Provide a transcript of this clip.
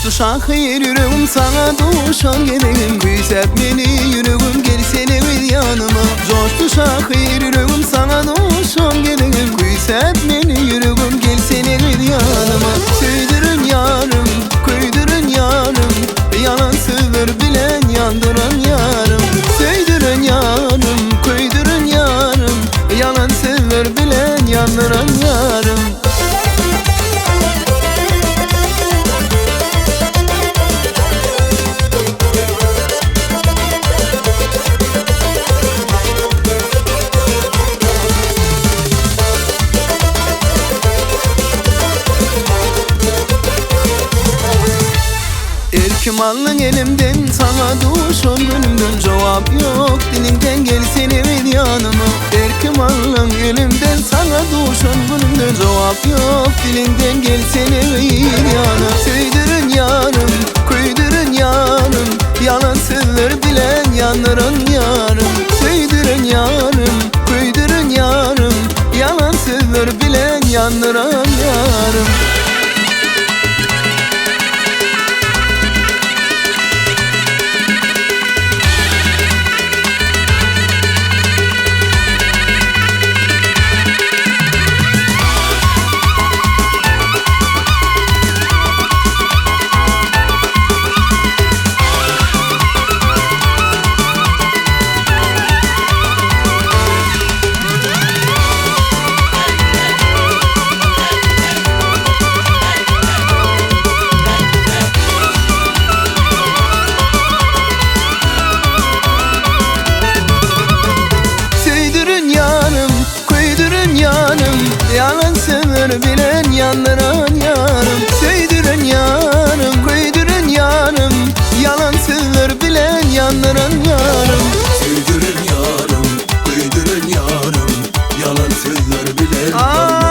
Coştu şahir yüreğim sana duşan gelelim. Güzel beni yüreğim gel senin yanıma. Coştu şahir yüreğim sana duşan gelelim. Güzel beni yüreğim gel senin yanıma. Söydürün yarım, koydurun yarım. Yalan sözler bilen yandıran yarım. Söydürün yarım, koydurun yarım. Yalan sözler bilen yandıran yarım. Erkimanlığın elimden sana duşun gönlümden. Cevap yok dilinden gel senin yanıma. Erkimanlığın elimden sana duşun gönlümden. Cevap yok dilinden gel senin yanıma. Söydürün yarım, koydurun yarım. Yalan sözler bilen yandıran yarım. Söydürün yarım, koydurun yarım. Yalan sözler bilen yandıran yarım. Yalan sözler bilen yandıran yarım. Söydürün yarım, koydurun yarım. Yalan sözler bilen yandıran yarım. Söydürün yarım, koydurun yarım. Yalan sözler bilen yandıran yarım.